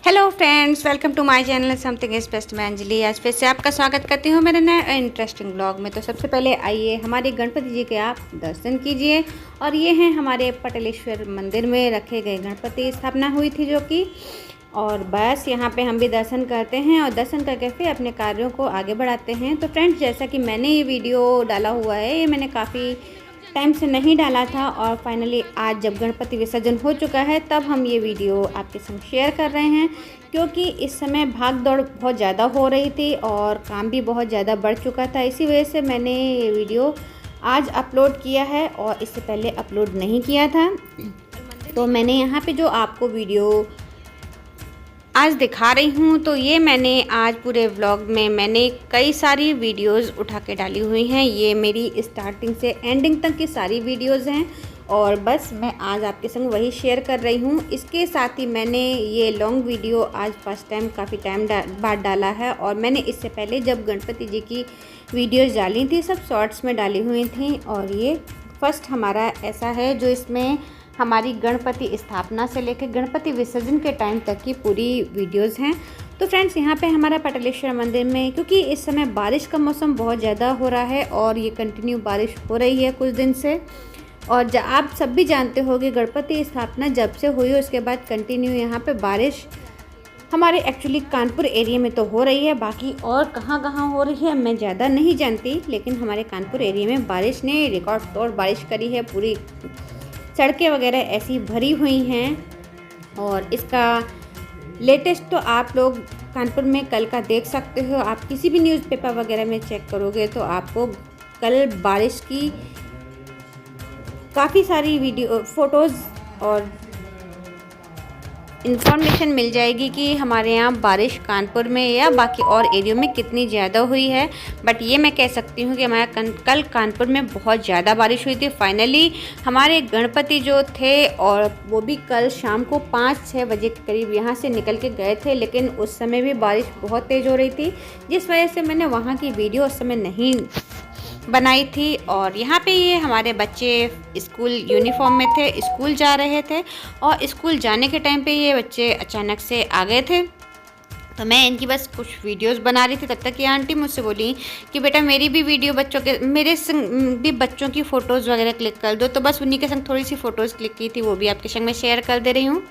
Hello friends, welcome to my channel something is best. मैं अंजलि आज फिर से आपका स्वागत करती हूँ मेरे नए इंटरेस्टिंग ब्लॉग में। तो सबसे पहले आइए हमारे गणपति जी के आप दर्शन कीजिए। और ये हैं हमारे पटलेश्वर मंदिर में रखे गए गणपति, स्थापना हुई थी जो कि, और बस यहाँ पे हम भी दर्शन करते हैं और दर्शन करके फिर अपने कार्यों को आगे बढ़ाते हैं। तो फ्रेंड्स, जैसा कि मैंने ये वीडियो डाला हुआ है, ये मैंने काफ़ी टाइम से नहीं डाला था और फाइनली आज जब गणपति विसर्जन हो चुका है तब हम ये वीडियो आपके संग शेयर कर रहे हैं, क्योंकि इस समय भाग दौड़ बहुत ज़्यादा हो रही थी और काम भी बहुत ज़्यादा बढ़ चुका था। इसी वजह से मैंने ये वीडियो आज अपलोड किया है और इससे पहले अपलोड नहीं किया था। तो मैंने यहाँ पे जो आपको वीडियो आज दिखा रही हूँ, तो ये मैंने आज पूरे व्लॉग में मैंने कई सारी वीडियोस उठा के डाली हुई हैं। ये मेरी स्टार्टिंग से एंडिंग तक की सारी वीडियोस हैं और बस मैं आज आपके संग वही शेयर कर रही हूँ। इसके साथ ही मैंने ये लॉन्ग वीडियो आज फर्स्ट टाइम काफ़ी टाइम बाद डाला है, और मैंने इससे पहले जब गणपति जी की वीडियोज़ डाली थी सब शॉर्ट्स में डाली हुई थी, और ये फर्स्ट हमारा ऐसा है जो इसमें हमारी गणपति स्थापना से लेकर गणपति विसर्जन के टाइम तक की पूरी वीडियोस हैं। तो फ्रेंड्स, यहाँ पे हमारा पटलेश्वर मंदिर में, क्योंकि इस समय बारिश का मौसम बहुत ज़्यादा हो रहा है और ये कंटिन्यू बारिश हो रही है कुछ दिन से, और आप सब भी जानते हो कि गणपति स्थापना जब से हुई उसके बाद कंटिन्यू यहाँ पे बारिश हमारे एक्चुअली कानपुर एरिया में तो हो रही है। बाकी और कहाँ कहाँ हो रही है मैं ज़्यादा नहीं जानती, लेकिन हमारे कानपुर एरिया में बारिश ने रिकॉर्ड तोड़ बारिश करी है। पूरी सड़कें वगैरह ऐसी भरी हुई हैं, और इसका लेटेस्ट तो आप लोग कानपुर में कल का देख सकते हो। आप किसी भी न्यूज़पेपर वगैरह में चेक करोगे तो आपको कल बारिश की काफ़ी सारी वीडियो फ़ोटोज़ और इन्फॉर्मेशन मिल जाएगी कि हमारे यहाँ बारिश कानपुर में या बाकी और एरियो में कितनी ज़्यादा हुई है। बट ये मैं कह सकती हूँ कि हमारा कल कानपुर में बहुत ज़्यादा बारिश हुई थी। फाइनली हमारे गणपति जो थे, और वो भी कल शाम को 5-6 बजे के करीब यहाँ से निकल के गए थे, लेकिन उस समय भी बारिश बहुत तेज़ हो रही थी, जिस वजह से मैंने वहाँ की वीडियो उस समय नहीं बनाई थी। और यहाँ पे ये हमारे बच्चे स्कूल यूनिफॉर्म में थे, स्कूल जा रहे थे, और स्कूल जाने के टाइम पे ये बच्चे अचानक से आ गए थे। तो मैं इनकी बस कुछ वीडियोस बना रही थी, तब तक ये आंटी मुझसे बोली कि बेटा मेरी भी वीडियो मेरे संग भी बच्चों की फ़ोटोज़ वगैरह क्लिक कर दो। तो बस उन्हीं के संग थोड़ी सी फ़ोटोज़ क्लिक की थी, वो भी आपके संग मैं शेयर कर दे रही हूँ।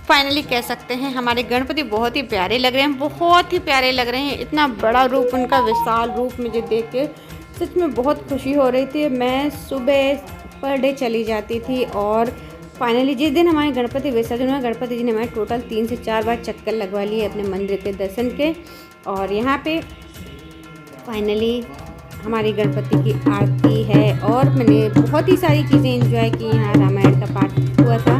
फाइनली कह सकते हैं हमारे गणपति बहुत ही प्यारे लग रहे हैं, बहुत ही प्यारे लग रहे हैं। इतना बड़ा रूप, उनका विशाल रूप मुझे देख के सच में बहुत खुशी हो रही थी। मैं सुबह पर डे चली जाती थी, और फाइनली जिस दिन हमारे गणपति विसर्जन हुआ, गणपति जी ने हमारे टोटल 3 से 4 बार चक्कर लगवा लिए अपने मंदिर के दर्शन के। और यहाँ पे फाइनली हमारी गणपति की आरती है, और मैंने बहुत ही सारी चीज़ें एंजॉय की। यहाँ रामायण का पाठ हुआ था,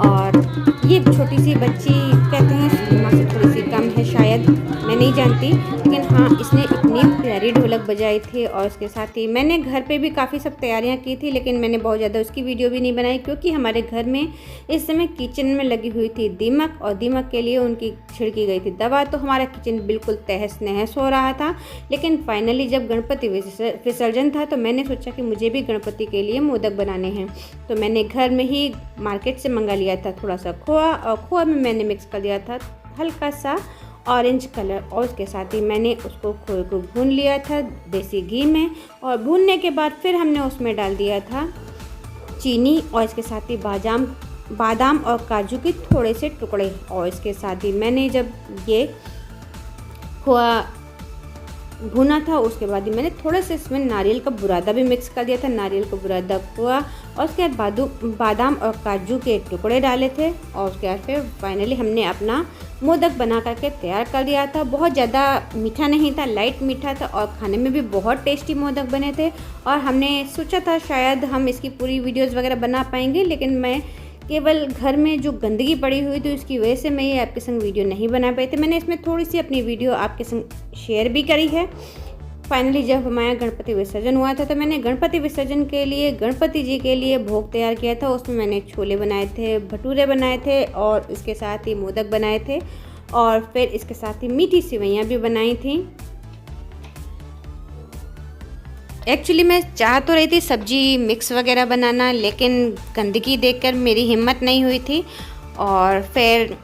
और ये छोटी सी बच्ची कहते हैं दिमाग से थोड़ी सी कम है शायद, मैं नहीं जानती, लेकिन हाँ इसने इतनी प्यारी ढोलक बजाई थी। और उसके साथ ही मैंने घर पे भी काफ़ी सब तैयारियां की थी, लेकिन मैंने बहुत ज़्यादा उसकी वीडियो भी नहीं बनाई, क्योंकि हमारे घर में इस समय किचन में लगी हुई थी दीमक, और दीमक के लिए उनकी छिड़की गई थी दवा, तो हमारा किचन बिल्कुल तहस नहस हो रहा था। लेकिन फाइनली जब गणपति विसर्जन था तो मैंने सोचा कि मुझे भी गणपति के लिए मोदक बनाने हैं, तो मैंने घर में ही मार्केट से मंगा लिया था थोड़ा सा खोआ, और खोआ में मैंने मिक्स कर दिया था हल्का सा ऑरेंज कलर, और उसके साथ ही मैंने उसको खोए को भून लिया था देसी घी में, और भूनने के बाद फिर हमने उसमें डाल दिया था चीनी, और इसके साथ ही बादाम और काजू के थोड़े से टुकड़े। और इसके साथ ही मैंने जब ये खोआ भुना था उसके बाद ही मैंने थोड़ा सा इसमें नारियल का बुरादा भी मिक्स कर दिया था, नारियल का बुरादा खोआ, और उसके बाद बादाम और काजू के टुकड़े डाले थे। और उसके बाद फिर फाइनली हमने अपना मोदक बना करके तैयार कर दिया था। बहुत ज़्यादा मीठा नहीं था, लाइट मीठा था, और खाने में भी बहुत टेस्टी मोदक बने थे। और हमने सोचा था शायद हम इसकी पूरी वीडियोज़ वगैरह बना पाएंगे, लेकिन मैं केवल घर में जो गंदगी पड़ी हुई थी उसकी वजह से मैं ये आपके संग वीडियो नहीं बना पाई थी। मैंने इसमें थोड़ी सी अपनी वीडियो आपके संग शेयर भी करी है। फाइनली जब हमारा गणपति विसर्जन हुआ था तो मैंने गणपति विसर्जन के लिए गणपति जी के लिए भोग तैयार किया था। उसमें मैंने छोले बनाए थे, भटूरे बनाए थे, और इसके साथ ही मोदक बनाए थे, और फिर इसके साथ ही मीठी सेवइयाँ भी बनाई थी। एक्चुअली मैं चाह तो रही थी सब्जी मिक्स वगैरह बनाना, लेकिन गंदगी देखकर मेरी हिम्मत नहीं हुई थी, और फिर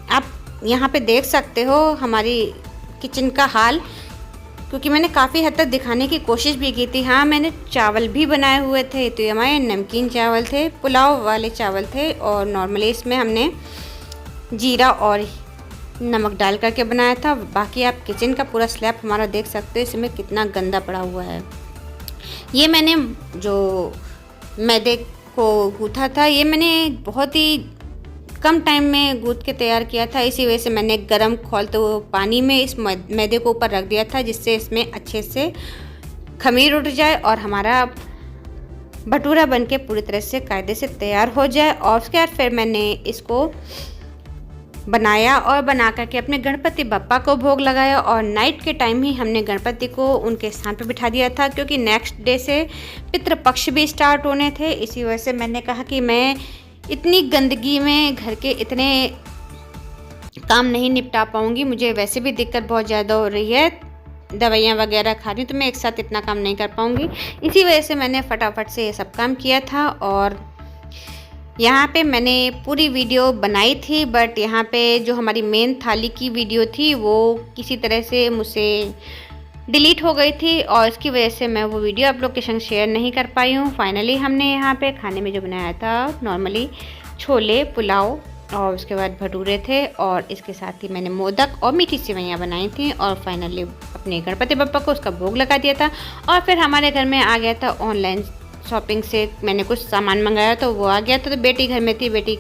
आप यहाँ पे देख सकते हो हमारी किचन का हाल, क्योंकि मैंने काफ़ी हद तक दिखाने की कोशिश भी की थी। हाँ, मैंने चावल भी बनाए हुए थे, तो ये हमारे नमकीन चावल थे, पुलाव वाले चावल थे, और नॉर्मली इसमें हमने जीरा और नमक डाल करके बनाया था। बाकी आप किचन का पूरा स्लैब हमारा देख सकते हो, इसमें कितना गंदा पड़ा हुआ है। ये मैंने जो मैदे को गूँथा था, ये मैंने बहुत ही कम टाइम में गूँथ के तैयार किया था। इसी वजह से मैंने गरम खौलते हुए पानी में इस मैदे को ऊपर रख दिया था, जिससे इसमें अच्छे से खमीर उठ जाए और हमारा भटूरा बनके पूरी तरह से कायदे से तैयार हो जाए। और उसके बाद फिर मैंने इसको बनाया और बना करके अपने गणपति बप्पा को भोग लगाया। और नाइट के टाइम ही हमने गणपति को उनके स्थान पर बिठा दिया था, क्योंकि नेक्स्ट डे से पितृपक्ष भी स्टार्ट होने थे। इसी वजह से मैंने कहा कि मैं इतनी गंदगी में घर के इतने काम नहीं निपटा पाऊँगी, मुझे वैसे भी दिक्कत बहुत ज़्यादा हो रही है, दवाइयाँ वगैरह खा रही हूँ, तो मैं एक साथ इतना काम नहीं कर पाऊँगी। इसी वजह से मैंने फटाफट से ये सब काम किया था। और यहाँ पे मैंने पूरी वीडियो बनाई थी, बट यहाँ पे जो हमारी मेन थाली की वीडियो थी वो किसी तरह से मुझसे डिलीट हो गई थी, और इसकी वजह से मैं वो वीडियो आप लोग के संग शेयर नहीं कर पाई हूँ। फाइनली हमने यहाँ पे खाने में जो बनाया था नॉर्मली छोले, पुलाव और उसके बाद भटूरे थे, और इसके साथ ही मैंने मोदक और मीठी सेवइयाँ बनाई थी। और फाइनली अपने गणपति बप्पा को उसका भोग लगा दिया था। और फिर हमारे घर में आ गया था ऑनलाइन शॉपिंग से, मैंने कुछ सामान मंगाया तो वो आ गया था। तो बेटी घर में थी, बेटी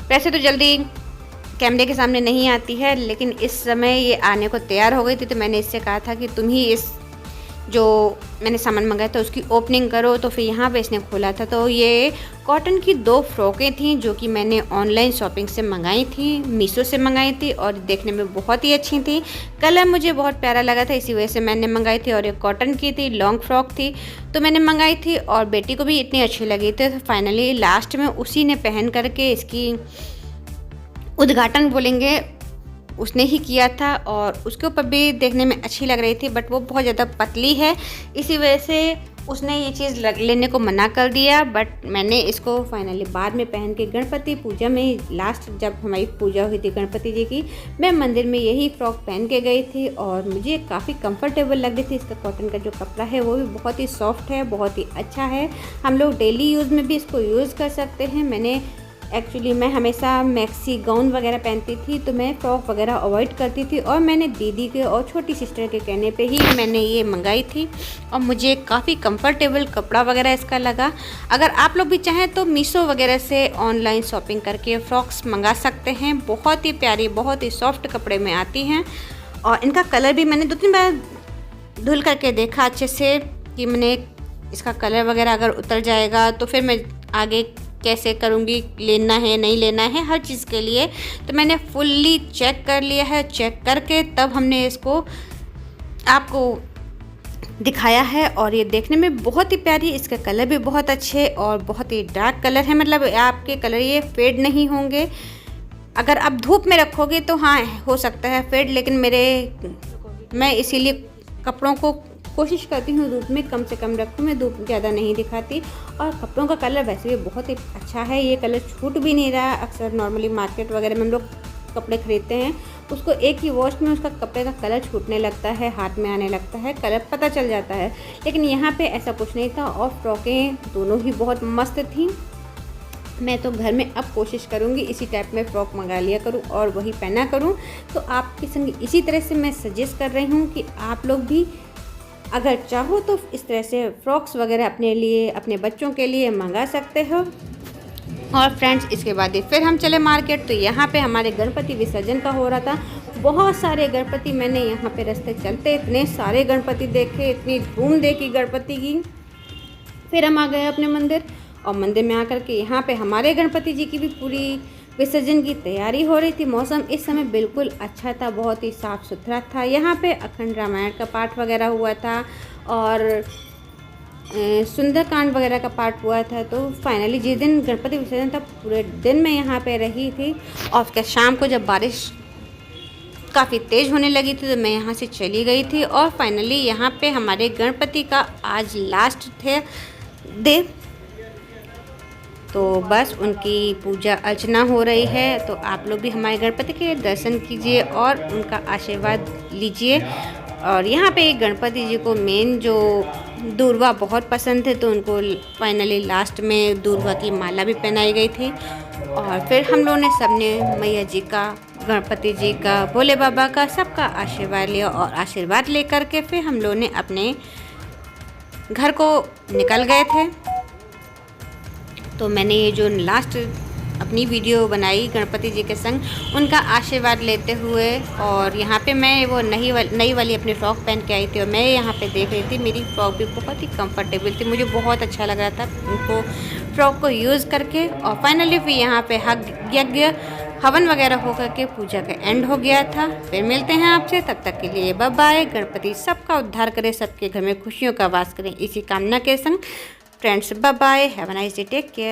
वैसे तो जल्दी कैमरे के सामने नहीं आती है, लेकिन इस समय ये आने को तैयार हो गई थी। तो मैंने इससे कहा था कि तुम ही इस जो मैंने सामान मंगाया था उसकी ओपनिंग करो। तो फिर यहाँ पे इसने खोला था, तो ये कॉटन की 2 फ्रॉकें थी जो कि मैंने ऑनलाइन शॉपिंग से मंगाई थी, मीशो से मंगाई थी, और देखने में बहुत ही अच्छी थी। कलर मुझे बहुत प्यारा लगा था, इसी वजह से मैंने मंगाई थी। और ये कॉटन की थी, लॉन्ग फ्रॉक थी, तो मैंने मंगाई थी, और बेटी को भी इतनी अच्छी लगी थी। तो फाइनली लास्ट में उसी ने पहन करके इसकी उद्घाटन बोलेंगे उसने ही किया था, और उसके ऊपर भी देखने में अच्छी लग रही थी, बट वो बहुत ज़्यादा पतली है, इसी वजह से उसने ये चीज़ लेने को मना कर दिया। बट मैंने इसको फाइनली बाद में पहन के गणपति पूजा में, लास्ट जब हमारी पूजा हुई थी गणपति जी की, मैं मंदिर में यही फ्रॉक पहन के गई थी, और मुझे काफ़ी कंफर्टेबल लग रही थी। इसका कॉटन का जो कपड़ा है वो भी बहुत ही सॉफ्ट है, बहुत ही अच्छा है, हम लोग डेली यूज़ में भी इसको यूज़ कर सकते हैं। मैं हमेशा मैक्सी गाउन वगैरह पहनती थी, तो मैं फ्रॉक वगैरह अवॉइड करती थी, और मैंने दीदी के और छोटी सिस्टर के कहने पे ही मैंने ये मंगाई थी, और मुझे काफ़ी कंफर्टेबल कपड़ा वगैरह इसका लगा। अगर आप लोग भी चाहें तो मीशो वगैरह से ऑनलाइन शॉपिंग करके फ्रॉक्स मंगा सकते हैं, बहुत ही प्यारी, बहुत ही सॉफ्ट कपड़े में आती हैं। और इनका कलर भी मैंने 2-3 बार धुल करके देखा अच्छे से, कि मैंने इसका कलर वगैरह अगर उतर जाएगा तो फिर मैं आगे कैसे करूँगी, लेना है नहीं लेना है, हर चीज़ के लिए। तो मैंने फुल्ली चेक कर लिया है, चेक करके तब हमने इसको आपको दिखाया है। और ये देखने में बहुत ही प्यारी, इसके कलर भी बहुत अच्छे और बहुत ही डार्क कलर है, मतलब आपके कलर ये फेड नहीं होंगे। अगर आप धूप में रखोगे तो हाँ हो सकता है फेड, लेकिन मैं इसीलिए कपड़ों को कोशिश करती हूँ धूप में कम से कम रखूँ, मैं धूप ज़्यादा नहीं दिखाती। और कपड़ों का कलर वैसे भी बहुत ही अच्छा है, ये कलर छूट भी नहीं रहा। अक्सर नॉर्मली मार्केट वगैरह में हम लोग कपड़े खरीदते हैं, उसको एक ही वॉश में उसका कपड़े का कलर छूटने लगता है, हाथ में आने लगता है, कलर पता चल जाता है। लेकिन यहाँ पे ऐसा कुछ नहीं था, और फ्रॉकें दोनों ही बहुत मस्त थी। मैं तो घर में अब कोशिश करूँगी इसी टाइप में फ़्रॉक मंगा लिया करूँ और वही पहना करूँ। तो आपके संग इसी तरह से मैं सजेस्ट कर रही हूँ कि आप लोग भी अगर चाहो तो इस तरह से फ्रॉक्स वगैरह अपने लिए, अपने बच्चों के लिए मंगा सकते हो। और फ्रेंड्स, इसके बाद फिर हम चले मार्केट। तो यहाँ पे हमारे गणपति विसर्जन का हो रहा था, बहुत सारे गणपति मैंने यहाँ पे रास्ते चलते इतने सारे गणपति देखे, इतनी धूम देखी गणपति की। फिर हम आ गए अपने मंदिर, और मंदिर में आकर के यहाँ पे हमारे गणपति जी की भी पूरी विसर्जन की तैयारी हो रही थी। मौसम इस समय बिल्कुल अच्छा था, बहुत ही साफ़ सुथरा था। यहाँ पे अखंड रामायण का पाठ वगैरह हुआ था और सुंदरकांड वगैरह का पाठ हुआ था। तो फाइनली जिस दिन गणपति विसर्जन था पूरे दिन मैं यहाँ पे रही थी, और उसके शाम को जब बारिश काफ़ी तेज़ होने लगी थी तो मैं यहाँ से चली गई थी। और फाइनली यहाँ पे हमारे गणपति का आज लास्ट थे डे, तो बस उनकी पूजा अर्चना हो रही है। तो आप लोग भी हमारे गणपति के दर्शन कीजिए और उनका आशीर्वाद लीजिए। और यहाँ पे गणपति जी को मेन जो दूर्वा बहुत पसंद थे, तो उनको फाइनली लास्ट में दूर्वा की माला भी पहनाई गई थी। और फिर हम लोगों ने सबने मैया जी का, गणपति जी का, भोले बाबा का, सबका आशीर्वाद लिया। और आशीर्वाद लेकर के फिर हम लोगों ने अपने घर को निकल गए थे। तो मैंने ये जो लास्ट अपनी वीडियो बनाई गणपति जी के संग उनका आशीर्वाद लेते हुए, और यहाँ पे मैं वो नई वाली अपनी फ़्रॉक पहन के आई थी और मैं यहाँ पे देख रही थी। मेरी फ़्रॉक भी बहुत ही कंफर्टेबल थी, मुझे बहुत अच्छा लग रहा था उनको फ़्रॉक को यूज़ करके। और फाइनली फिर यहाँ पे यज्ञ हवन वगैरह होकर के पूजा का एंड हो गया था। फिर मिलते हैं आपसे, तब तक के लिए बाय बाय। गणपति सबका उद्धार करे, सबके घर में खुशियों का वास करें, इसी कामना के संग friends bye bye, have a nice day, take care.